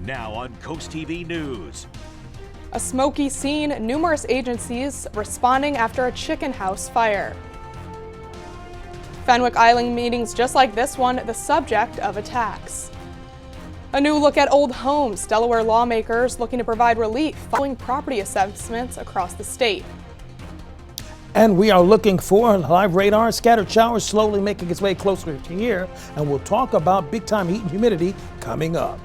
Now on CoastTV News. A smoky scene, numerous agencies responding after a chicken house fire. Fenwick Island meetings just like this one, the subject of attacks. A new look at old homes, Delaware lawmakers looking to provide relief following property assessments across the state. And we are looking for live radar, scattered showers slowly making its way closer to here. And we'll talk about big time heat and humidity coming up.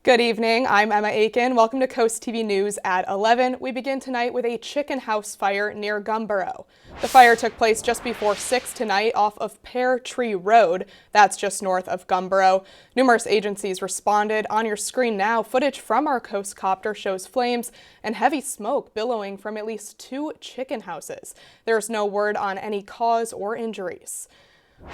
Good evening, I'm Emma Aiken. Welcome to Coast TV News at 11. We begin tonight with a chicken house fire near Gumboro. The fire took place just before 6 tonight off of Pear Tree Road. That's just north of Gumboro. Numerous agencies responded. On your screen now, footage from our Coast Copter shows flames and heavy smoke billowing from at least 2 chicken houses. There's no word on any cause or injuries.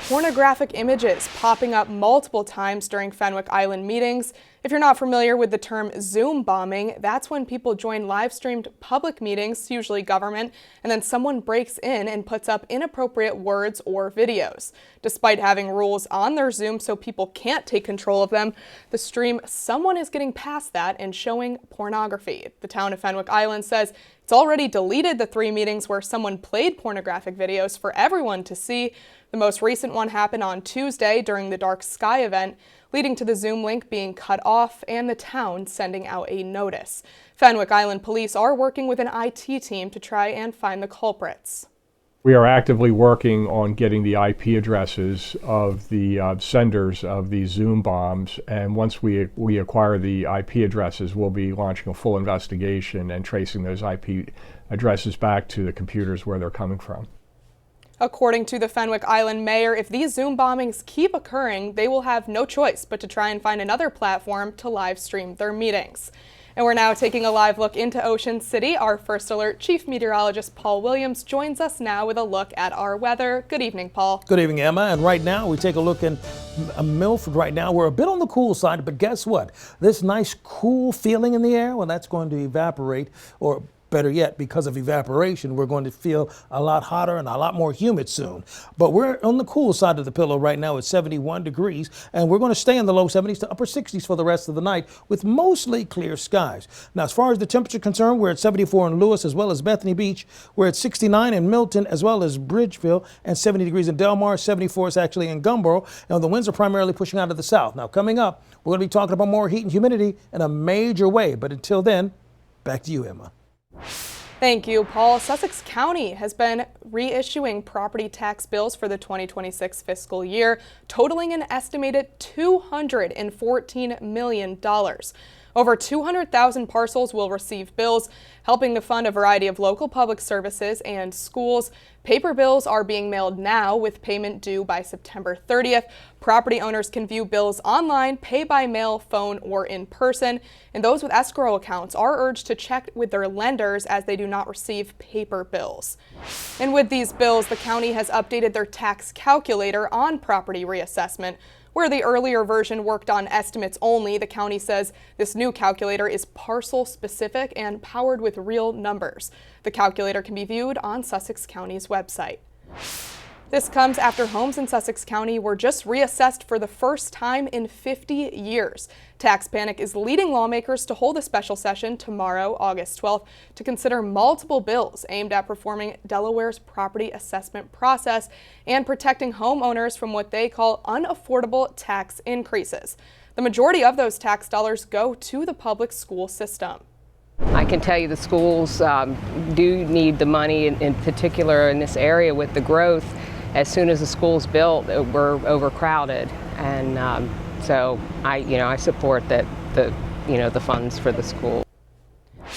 Pornographic images popping up multiple times during Fenwick Island meetings. If you're not familiar with the term Zoom bombing, that's when people join live-streamed public meetings, usually government, and then someone breaks in and puts up inappropriate words or videos. Despite having rules on their Zoom so people can't take control of them, the stream, someone is getting past that and showing pornography. The town of Fenwick Island says it's already deleted the 3 meetings where someone played pornographic videos for everyone to see. The most recent one happened on Tuesday during the Dark Sky event, leading to the Zoom link being cut off and the town sending out a notice. Fenwick Island police are working with an IT team to try and find the culprits. We are actively working on getting the IP addresses of the senders of these Zoom bombs, and once we acquire the IP addresses, we'll be launching a full investigation and tracing those IP addresses back to the computers where they're coming from. According to the Fenwick Island mayor, if these Zoom bombings keep occurring, they will have no choice but to try and find another platform to live stream their meetings. And we're now taking a live look into Ocean City. Our First Alert Chief Meteorologist Paul Williams joins us now with a look at our weather. Good evening, Paul. Good evening, Emma. And right now we take a look in Milford. Right now we're a bit on the cool side, but guess what? This nice cool feeling in the air, well, that's going to evaporate, or better yet, because of evaporation, we're going to feel a lot hotter and a lot more humid soon. But we're on the cool side of the pillow right now at 71 degrees, and we're going to stay in the low 70s to upper 60s for the rest of the night with mostly clear skies. Now, as far as the temperature concerned, we're at 74 in Lewis as well as Bethany Beach. We're at 69 in Milton as well as Bridgeville, and 70 degrees in Del Mar. 74 is actually in Gumboro, and the winds are primarily pushing out of the south. Now, coming up, we're going to be talking about more heat and humidity in a major way. But until then, back to you, Emma. Thank you, Paul. Sussex County has been reissuing property tax bills for the 2026 fiscal year, totaling an estimated $214 million. Over 200,000 parcels will receive bills, helping to fund a variety of local public services and schools. Paper bills are being mailed now with payment due by September 30th. Property owners can view bills online, pay by mail, phone, or in person. And those with escrow accounts are urged to check with their lenders as they do not receive paper bills. And with these bills, the county has updated their tax calculator on property reassessment. Where the earlier version worked on estimates only, the county says this new calculator is parcel specific and powered with real numbers. The calculator can be viewed on Sussex County's website. This comes after homes in Sussex County were just reassessed for the first time in 50 years. Tax panic is leading lawmakers to hold a special session tomorrow, August 12th, to consider multiple bills aimed at reforming Delaware's property assessment process and protecting homeowners from what they call unaffordable tax increases. The majority of those tax dollars go to the public school system. I can tell you the schools do need the money, in particular in this area with the growth. As soon as the school's built, we're overcrowded, and so I support that the funds for the school.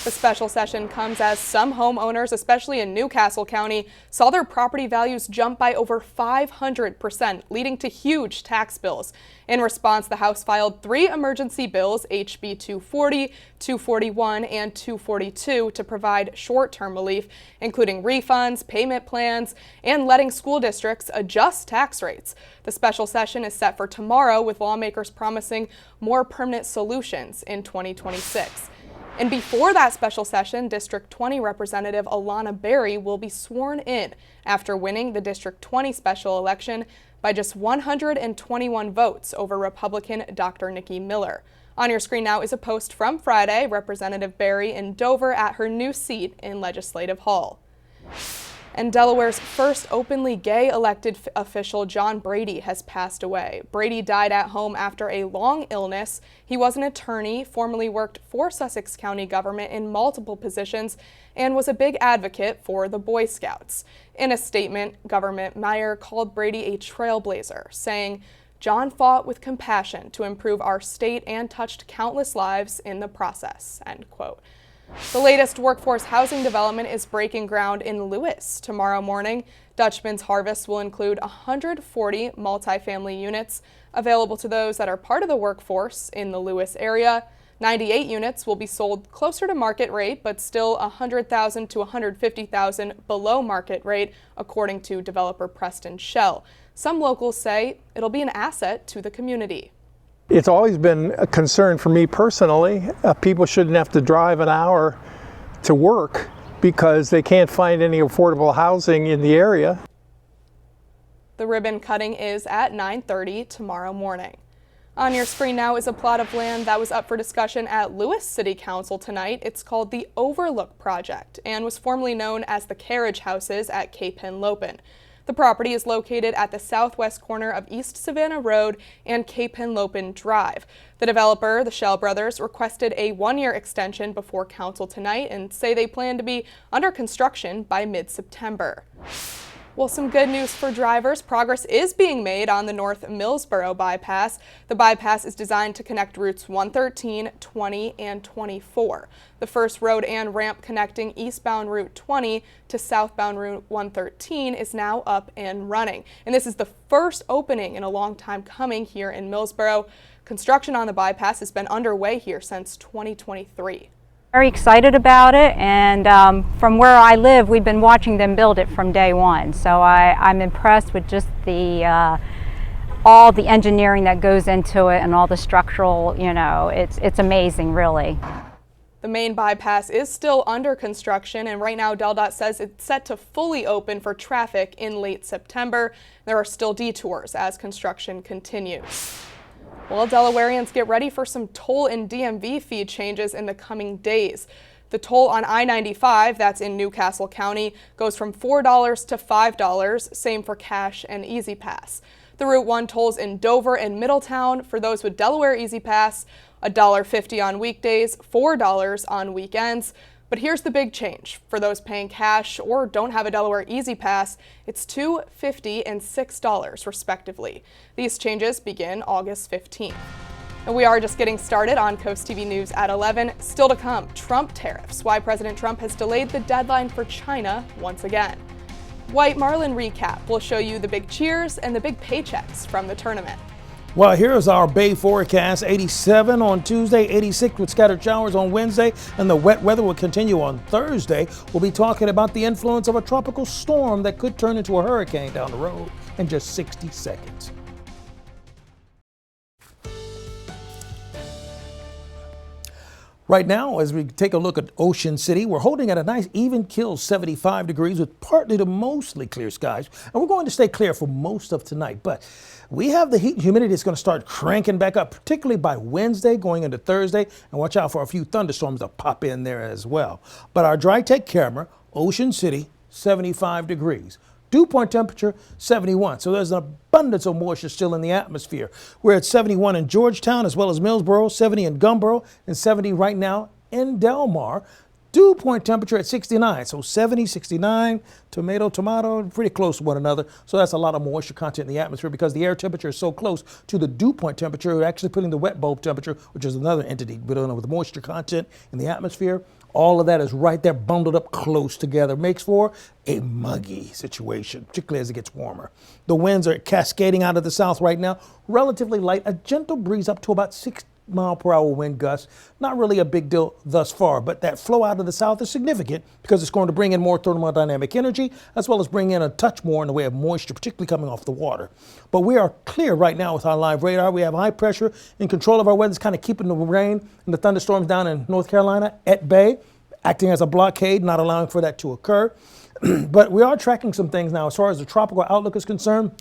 The special session comes as some homeowners, especially in Newcastle County, saw their property values jump by over 500%, leading to huge tax bills. In response, the House filed 3 emergency bills, HB 240, 241, and 242, to provide short-term relief, including refunds, payment plans, and letting school districts adjust tax rates. The special session is set for tomorrow, with lawmakers promising more permanent solutions in 2026. And before that special session, District 20 Representative Alana Berry will be sworn in after winning the District 20 special election. by just 121 votes over Republican Dr. Nikki Miller. On your screen now is a post from Friday, Representative Berry in Dover at her new seat in Legislative Hall. And Delaware's first openly gay elected official, John Brady, has passed away. Brady died at home after a long illness. He was an attorney, formerly worked for Sussex County government in multiple positions, and was a big advocate for the Boy Scouts. In a statement, Government Meyer called Brady a trailblazer, saying, "John fought with compassion to improve our state and touched countless lives in the process," end quote. The latest workforce housing development is breaking ground in Lewis tomorrow morning. Dutchman's Harvest will include 140 multifamily units available to those that are part of the workforce in the Lewis area. 98 units will be sold closer to market rate, but still $100,000 to $150,000 below market rate, according to developer Preston Shell. Some locals say it'll be an asset to the community. It's always been a concern for me personally. People shouldn't have to drive an hour to work because they can't find any affordable housing in the area. The ribbon cutting is at 9:30 tomorrow morning. On your screen now is a plot of land that was up for discussion at Lewis City Council tonight. It's called the Overlook Project and was formerly known as the Carriage Houses at Cape Henlopen. The property is located at the southwest corner of East Savannah Road and Cape Henlopen Drive. The developer, the Shell Brothers, requested a one-year extension before council tonight and say they plan to be under construction by mid-September. Well, some good news for drivers. Progress is being made on the North Millsboro bypass. The bypass is designed to connect routes 113, 20, and 24. The first road and ramp connecting eastbound Route 20 to southbound Route 113 is now up and running. And this is the first opening in a long time coming here in Millsboro. Construction on the bypass has been underway here since 2023. Very excited about it, and from where I live, we've been watching them build it from day one. So I'm impressed with just the all the engineering that goes into it and all the structural, it's amazing, really. The main bypass is still under construction, and right now DelDOT says it's set to fully open for traffic in late September. There are still detours as construction continues. Well, Delawareans, get ready for some toll and DMV fee changes in the coming days. The toll on I-95, that's in Newcastle County, goes from $4 to $5, same for cash and Easy Pass. The Route 1 tolls in Dover and Middletown for those with Delaware Easy Pass, $1.50 on weekdays, $4 on weekends. But here's the big change. For those paying cash or don't have a Delaware Easy Pass, it's $2.50 and $6 respectively. These changes begin August 15th. And we are just getting started on CoastTV News at 11. Still to come, Trump tariffs, why President Trump has delayed the deadline for China once again. White Marlin recap will show you the big cheers and the big paychecks from the tournament. Well, here's our Bay forecast. 87 on Tuesday, 86 with scattered showers on Wednesday, and the wet weather will continue on Thursday. We'll be talking about the influence of a tropical storm that could turn into a hurricane down the road in just 60 seconds. Right now, as we take a look at Ocean City, we're holding at a nice even kill 75 degrees with partly to mostly clear skies. And we're going to stay clear for most of tonight. But we have the heat and humidity that's going to start cranking back up, particularly by Wednesday going into Thursday. And watch out for a few thunderstorms that pop in there as well. But our dry tech camera, Ocean City, 75 degrees. Dew point temperature, 71. So there's an abundance of moisture still in the atmosphere. We're at 71 in Georgetown as well as Millsboro, 70 in Gumboro, and 70 right now in Del Mar. Dew point temperature at 69. So 70, 69, tomato, pretty close to one another. So that's a lot of moisture content in the atmosphere because the air temperature is so close to the dew point temperature. We're actually putting the wet bulb temperature, which is another entity dealing with moisture content in the atmosphere. All of that is right there bundled up close together. Makes for a muggy situation, particularly as it gets warmer. The winds are cascading out of the south right now. Relatively light, a gentle breeze up to about 6 mile-per-hour wind gusts. Not really a big deal thus far, but that flow out of the south is significant because it's going to bring in more thermodynamic energy as well as bring in a touch more in the way of moisture, particularly coming off the water. But we are clear right now with our live radar. We have high pressure in control of our weather. It's kind of keeping the rain and the thunderstorms down in North Carolina at bay, acting as a blockade, not allowing for that to occur. But we are tracking some things now as far as the tropical outlook is concerned.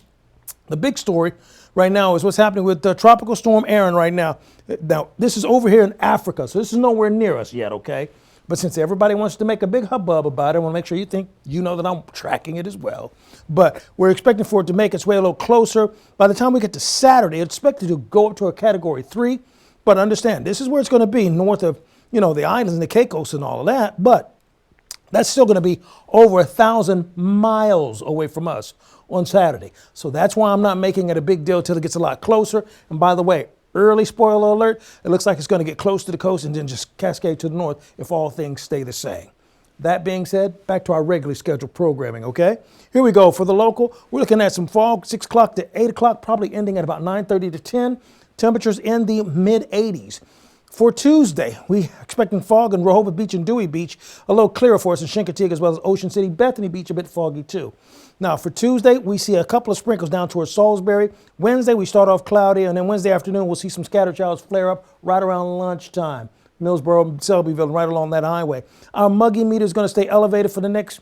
The big story right now is what's happening with Tropical Storm Aaron right now. Now, this is over here in Africa, so this is nowhere near us yet, okay? But since everybody wants to make a big hubbub about it, I want to make sure you know that I'm tracking it as well. But we're expecting for it to make its way a little closer. By the time we get to Saturday, it's expected to go up to a Category 3. But understand, this is where it's going to be north of, the islands and the Caicos and all of that. But that's still going to be over 1,000 miles away from us on Saturday. So that's why I'm not making it a big deal till it gets a lot closer. And by the way, early spoiler alert, it looks like it's going to get close to the coast and then just cascade to the north if all things stay the same. That being said, back to our regularly scheduled programming, okay? Here we go. For the local, we're looking at some fog, 6 o'clock to 8 o'clock, probably ending at about 9:30 to 10. Temperatures in the mid-80s. For Tuesday, we expecting fog in Rehoboth Beach and Dewey Beach, a little clearer for us in Chincoteague as well as Ocean City. Bethany Beach a bit foggy too. Now for Tuesday, we see a couple of sprinkles down towards Salisbury. Wednesday, we start off cloudy, and then Wednesday afternoon, we'll see some scattered showers flare up right around lunchtime. Millsboro, Selbyville, right along that highway. Our muggy meter is going to stay elevated for the next,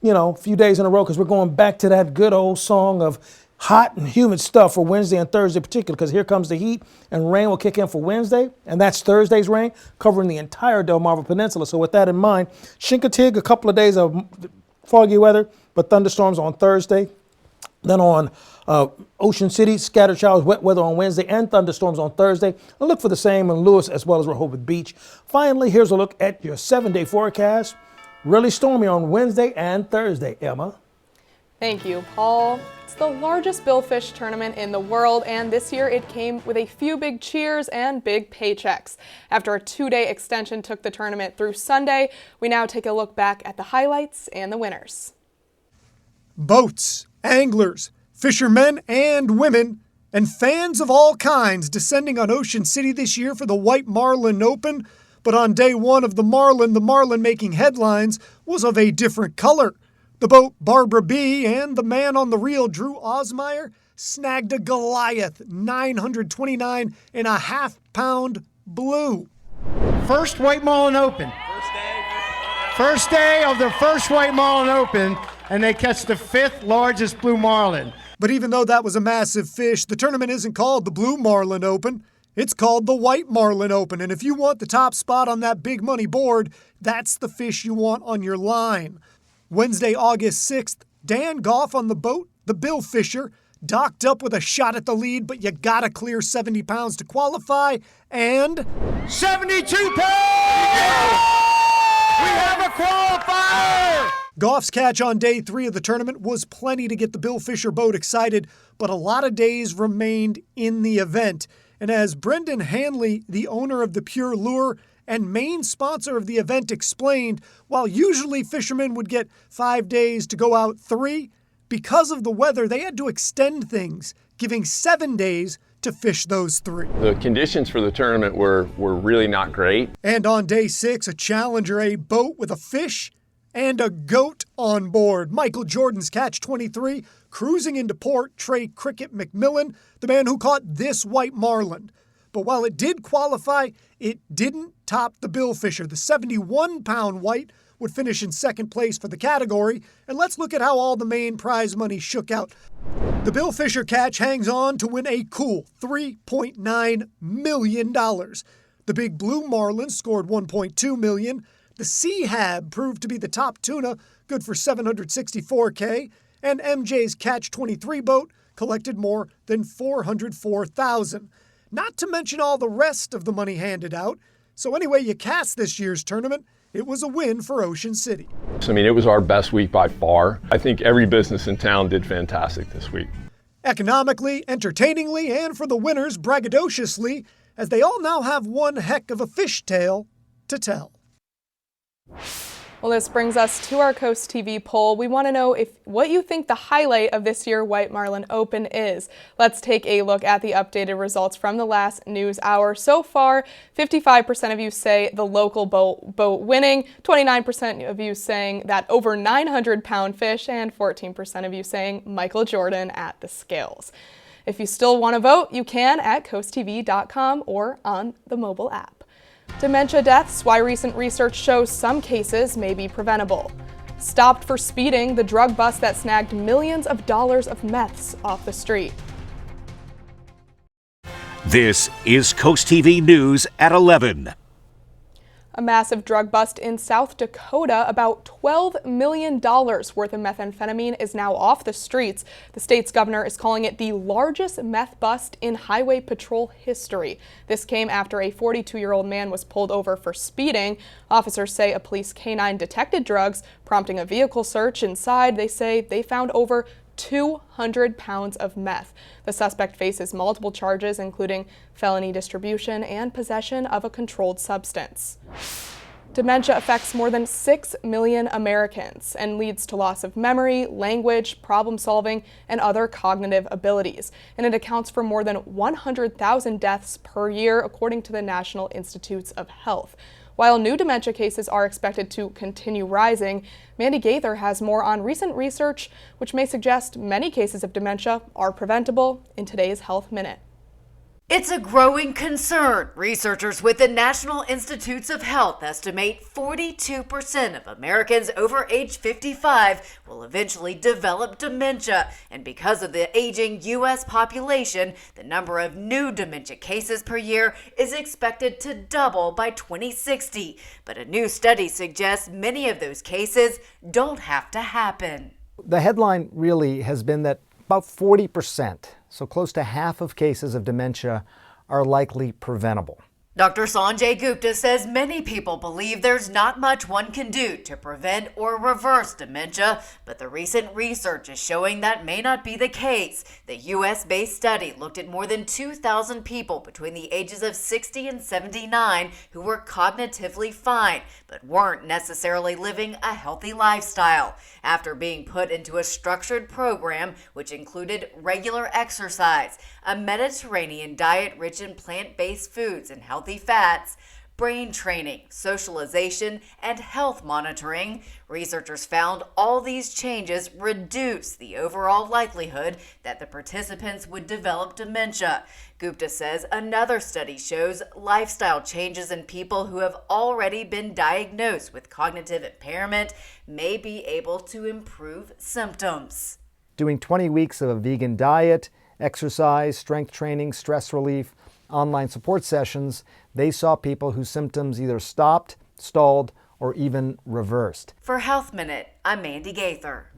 few days in a row because we're going back to that good old song of hot and humid stuff for Wednesday and Thursday in particular, because here comes the heat and rain will kick in for Wednesday, and that's Thursday's rain covering the entire Delmarva Peninsula. So with that in mind, Chincoteague, a couple of days of foggy weather, but thunderstorms on Thursday. Then on Ocean City, scattered showers, wet weather on Wednesday, and thunderstorms on Thursday. And look for the same in Lewis as well as Rehoboth Beach. Finally, here's a look at your 7-day forecast. Really stormy on Wednesday and Thursday, Emma. Thank you, Paul. It's the largest billfish tournament in the world, and this year it came with a few big cheers and big paychecks. After a 2-day extension took the tournament through Sunday, we now take a look back at the highlights and the winners. Boats, anglers, fishermen and women, and fans of all kinds descending on Ocean City this year for the White Marlin Open. But on day one of the Marlin making headlines was of a different color. The boat Barbara B. and the man on the reel, Drew Osmeyer, snagged a Goliath 929.5-pound blue. First White Marlin Open. First day of the first White Marlin Open, and they catch the 5th largest blue marlin. But even though that was a massive fish, the tournament isn't called the Blue Marlin Open. It's called the White Marlin Open. And if you want the top spot on that big money board, that's the fish you want on your line. Wednesday, August 6th, Dan Goff on the boat, the Bill Fisher, docked up with a shot at the lead, but you gotta clear 70 pounds to qualify, and 72 pounds! We have a qualifier! Goff's catch on day 3 of the tournament was plenty to get the Bill Fisher boat excited, but a lot of days remained in the event. And as Brendan Hanley, the owner of the Pure Lure and main sponsor of the event, explained, while usually fishermen would get 5 days to go out 3, because of the weather, they had to extend things, giving 7 days to fish those 3. The conditions for the tournament were really not great. And on day 6, a Challenger A boat with a fish and a goat on board. Michael Jordan's catch 23, cruising into port, Trey Cricket McMillan, the man who caught this white marlin. But while it did qualify, it didn't top the Bill Fisher. The 71-pound white would finish in second place for the category. And let's look at how all the main prize money shook out. The Bill Fisher catch hangs on to win a cool $3.9 million. The big blue marlin scored $1.2 million. The Sea Hab proved to be the top tuna, good for $764K. And MJ's catch 23 boat collected more than $404,000. Not to mention all the rest of the money handed out. So anyway you cast this year's tournament, it was a win for Ocean City. I mean, it was our best week by far. I think every business in town did fantastic this week. Economically, entertainingly, and for the winners braggadociously, as they all now have one heck of a fishtail to tell. Well, this brings us to our Coast TV poll. We want to know what you think the highlight of this year's White Marlin Open is. Let's take a look at the updated results from the last news hour. So far, 55% of you say the local boat winning, 29% of you saying that over 900-pound fish, and 14% of you saying Michael Jordan at the scales. If you still want to vote, you can at coasttv.com or on the mobile app. Dementia deaths, why recent research shows some cases may be preventable. stopped for speeding, the drug bust that snagged millions of dollars of meths off the street. This is Coast TV News at 11. A massive drug bust in South Dakota. About $12 million worth of methamphetamine is now off the streets. The state's governor is calling it the largest meth bust in highway patrol history. This came after a 42-year-old man was pulled over for speeding. Officers say a police canine detected drugs, prompting a vehicle search. Inside, they say they found over 200 pounds of meth. The suspect faces multiple charges, including felony distribution and possession of a controlled substance. Dementia affects more than 6 million Americans and leads to loss of memory, language, problem solving, and other cognitive abilities. And it accounts for more than 100,000 deaths per year, according to the National Institutes of Health. While new dementia cases are expected to continue rising, Mandy Gaither has more on recent research which may suggest many cases of dementia are preventable in today's Health Minute. It's a growing concern. Researchers with the National Institutes of Health estimate 42% of Americans over age 55 will eventually develop dementia. And because of the aging U.S. population, the number of new dementia cases per year is expected to double by 2060. But a new study suggests many of those cases don't have to happen. The headline really has been that about 40%, so close to half of cases of dementia, are likely preventable. Dr. Sanjay Gupta says many people believe there's not much one can do to prevent or reverse dementia, but the recent research is showing that may not be the case. The U.S.-based study looked at more than 2,000 people between the ages of 60 and 79 who were cognitively fine, but weren't necessarily living a healthy lifestyle. After being put into a structured program, which included regular exercise, a Mediterranean diet rich in plant-based foods and healthy fats, brain training, socialization, and health monitoring, researchers found all these changes reduce the overall likelihood that the participants would develop dementia. Gupta says another study shows lifestyle changes in people who have already been diagnosed with cognitive impairment may be able to improve symptoms. Doing 20 weeks of a vegan diet, exercise, strength training, stress relief, online support sessions, they saw people whose symptoms either stopped, stalled, or even reversed. For Health Minute, I'm Mandy Gaither.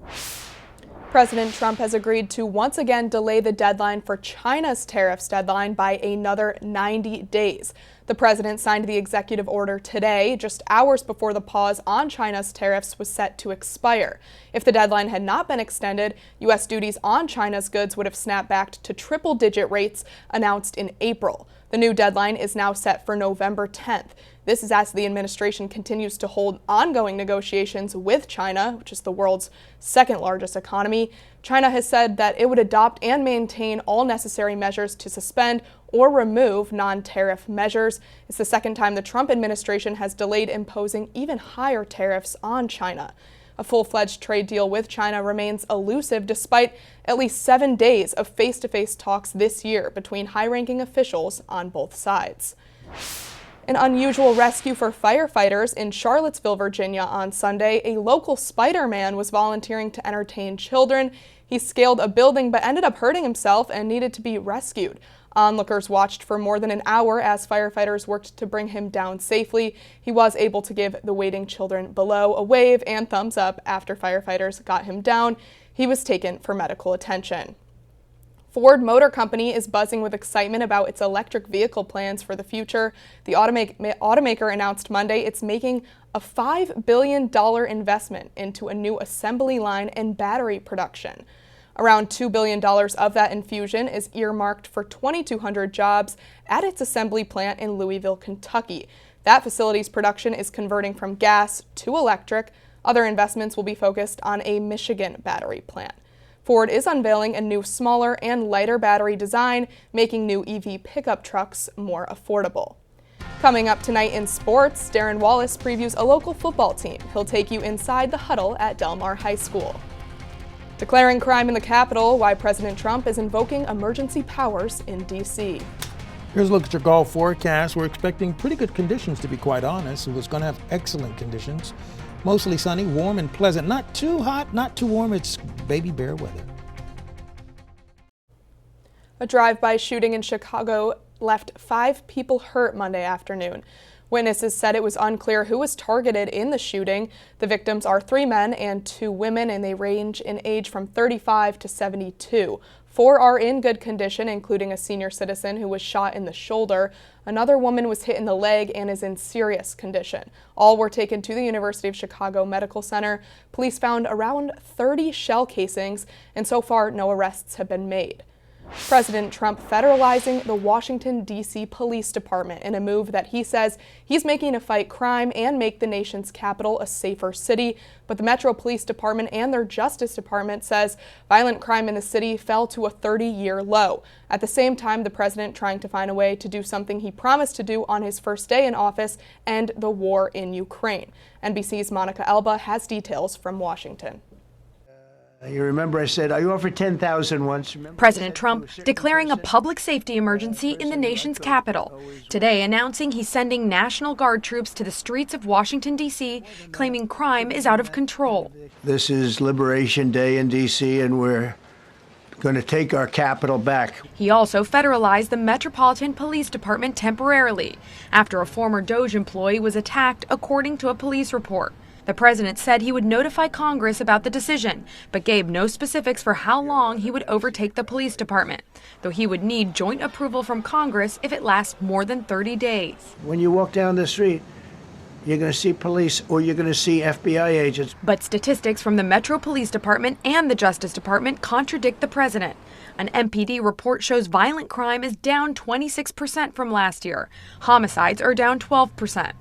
President Trump has agreed to once again delay the deadline for China's tariffs deadline by another 90 days. The president signed the executive order today, just hours before the pause on China's tariffs was set to expire. If the deadline had not been extended, U.S. duties on China's goods would have snapped back to triple-digit rates announced in April. The new deadline is now set for November 10th. This is as the administration continues to hold ongoing negotiations with China, which is the world's second largest economy. China has said that it would adopt and maintain all necessary measures to suspend or remove non-tariff measures. It's the second time the Trump administration has delayed imposing even higher tariffs on China. A full-fledged trade deal with China remains elusive despite at least 7 days of face-to-face talks this year between high-ranking officials on both sides. An unusual rescue for firefighters in Charlottesville, Virginia on Sunday. A local Spider-Man was volunteering to entertain children. He scaled a building but ended up hurting himself and needed to be rescued. Onlookers watched for more than an hour as firefighters worked to bring him down safely. He was able to give the waiting children below a wave and thumbs up after firefighters got him down. He was taken for medical attention. Ford Motor Company is buzzing with excitement about its electric vehicle plans for the future. The automaker announced Monday it's making a $5 billion investment into a new assembly line and battery production. Around $2 billion of that infusion is earmarked for 2,200 jobs at its assembly plant in Louisville, Kentucky. That facility's production is converting from gas to electric. Other investments will be focused on a Michigan battery plant. Ford is unveiling a new smaller and lighter battery design, making new EV pickup trucks more affordable. Coming up tonight in sports, Darren Wallace previews a local football team. He'll take you inside the huddle at Del Mar High School. Declaring crime in the Capitol, why President Trump is invoking emergency powers in D.C. Here's a look at your golf forecast. We're expecting pretty good conditions, to be quite honest. It was going to have excellent conditions. Mostly sunny, warm and pleasant. Not too hot, not too warm. It's baby bear weather. A drive-by shooting in Chicago left 5 people hurt Monday afternoon. Witnesses said it was unclear who was targeted in the shooting. The victims are 3 men and 2 women, and they range in age from 35 to 72. 4 are in good condition, including a senior citizen who was shot in the shoulder. Another woman was hit in the leg and is in serious condition. All were taken to the University of Chicago Medical Center. Police found around 30 shell casings, and so far no arrests have been made. President Trump federalizing the Washington, D.C. Police Department in a move that he says he's making to fight crime and make the nation's capital a safer city. But the Metro Police Department and their Justice Department says violent crime in the city fell to a 30-year low. At the same time, the president trying to find a way to do something he promised to do on his first day in office, end the war in Ukraine. NBC's Monica Alba has details from Washington. You remember I said, I offered 10,000 once. Remember? President Trump declaring a public safety emergency in the nation's capital. Today announcing he's sending National Guard troops to the streets of Washington, D.C., claiming crime is out of control. This is Liberation Day in D.C., and we're going to take our capital back. He also federalized the Metropolitan Police Department temporarily after a former DOJ employee was attacked, according to a police report. The president said he would notify Congress about the decision, but gave no specifics for how long he would overtake the police department, though he would need joint approval from Congress if it lasts more than 30 days. When you walk down the street, you're going to see police or you're going to see FBI agents. But statistics from the Metro Police Department and the Justice Department contradict the president. An MPD report shows violent crime is down 26% from last year. Homicides are down 12%.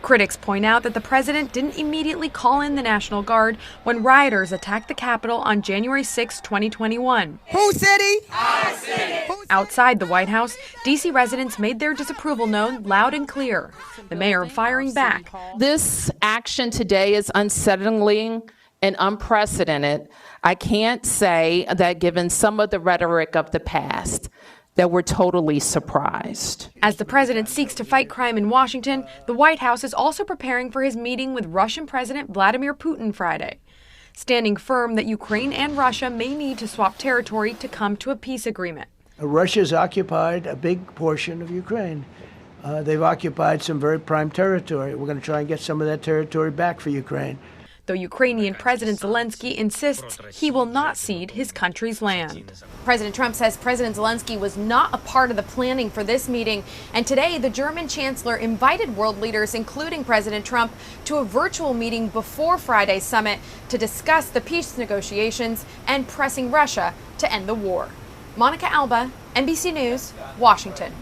Critics point out that the president didn't immediately call in the National Guard when rioters attacked the Capitol on January 6, 2021. Who city? Our city. Outside the White House, D.C. residents made their disapproval known loud and clear. The mayor firing back. This action today is unsettling and unprecedented. I can't say that given some of the rhetoric of the past, that we're totally surprised. As the president seeks to fight crime in Washington, the White House is also preparing for his meeting with Russian President Vladimir Putin Friday, standing firm that Ukraine and Russia may need to swap territory to come to a peace agreement. Russia's occupied a big portion of Ukraine. They've occupied some very prime territory. We're going to try and get some of that territory back for Ukraine. Though Ukrainian President Zelensky insists he will not cede his country's land. President Trump says President Zelensky was not a part of the planning for this meeting. And today, the German chancellor invited world leaders, including President Trump, to a virtual meeting before Friday's summit to discuss the peace negotiations and pressing Russia to end the war. Monica Alba, NBC News, Washington.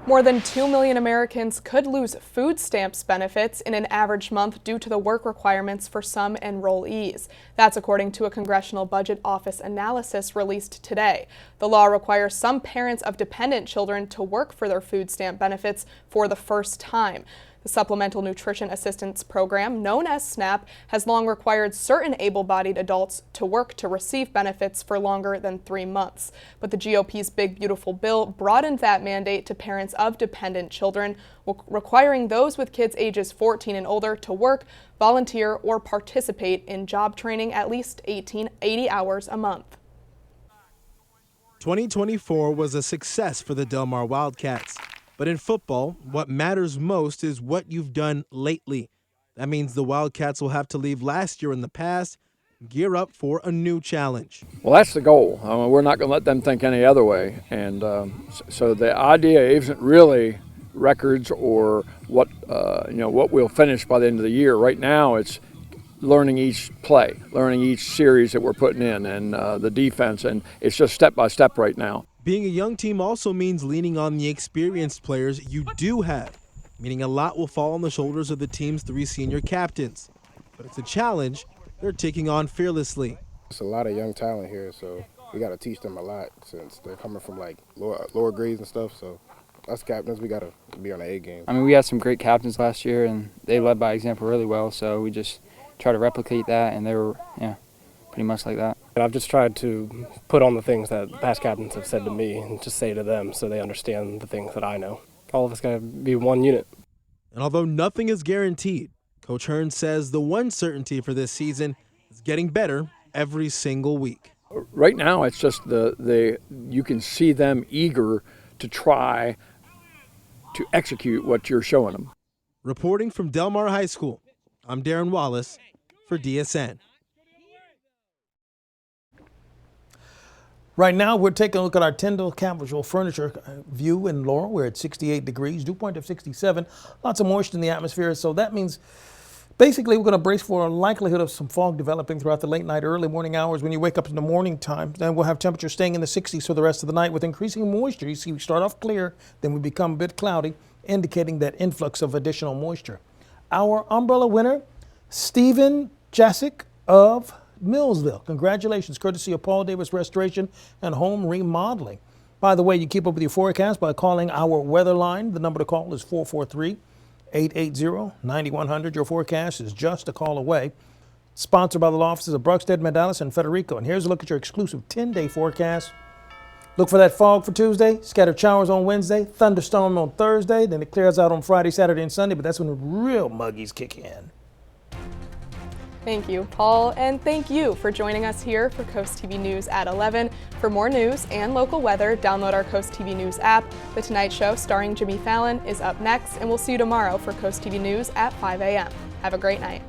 More than 2 million Americans could lose food stamps benefits in an average month due to the work requirements for some enrollees. That's according to a Congressional Budget Office analysis released today. The law requires some parents of dependent children to work for their food stamp benefits for the first time. The Supplemental Nutrition Assistance Program, known as SNAP, has long required certain able-bodied adults to work to receive benefits for longer than 3 months. But the GOP's Big Beautiful Bill broadened that mandate to parents of dependent children, requiring those with kids ages 14 and older to work, volunteer, or participate in job training at least 80 hours a month. 2024 was a success for the Del Mar Wildcats. But in football, what matters most is what you've done lately. That means the Wildcats will have to leave last year in the past, gear up for a new challenge. Well, that's the goal. We're not going to let them think any other way. And so the idea isn't really records or what we'll finish by the end of the year. Right now, it's learning each play, learning each series that we're putting in, and the defense. And it's just step by step right now. Being a young team also means leaning on the experienced players you do have, meaning a lot will fall on the shoulders of the team's 3 senior captains. But it's a challenge they're taking on fearlessly. It's a lot of young talent here, so we got to teach them a lot since they're coming from like lower grades and stuff. So us captains, we got to be on the A game. I mean, we had some great captains last year, and they led by example really well, so we just try to replicate that, and they were, pretty much like that. And I've just tried to put on the things that past captains have said to me and just say to them so they understand the things that I know. All of us got to be one unit. And although nothing is guaranteed, Coach Hearn says the one certainty for this season is getting better every single week. Right now, it's just you can see them eager to try to execute what you're showing them. Reporting from Del Mar High School, I'm Darren Wallace for DSN. Right now, we're taking a look at our Tyndall Capital Furniture view in Laurel. We're at 68 degrees, dew point of 67. Lots of moisture in the atmosphere, so that means basically we're going to brace for a likelihood of some fog developing throughout the late night, early morning hours when you wake up in the morning time. Then we'll have temperatures staying in the 60s for the rest of the night with increasing moisture. You see, we start off clear, then we become a bit cloudy, indicating that influx of additional moisture. Our umbrella winner, Stephen Jasic of Millsville. Congratulations, courtesy of Paul Davis Restoration and Home Remodeling. By the way, you keep up with your forecast by calling our weather line. The number to call is 443-880-9100. Your forecast is just a call away. Sponsored by the law offices of Bruxted, Medalis, and Federico. And here's a look at your exclusive 10-day forecast. Look for that fog for Tuesday, scattered showers on Wednesday, thunderstorm on Thursday, then it clears out on Friday, Saturday, and Sunday, but that's when the real muggies kick in. Thank you, Paul, and thank you for joining us here for Coast TV News at 11. For more news and local weather, download our Coast TV News app. The Tonight Show starring Jimmy Fallon is up next, and we'll see you tomorrow for Coast TV News at 5 a.m. Have a great night.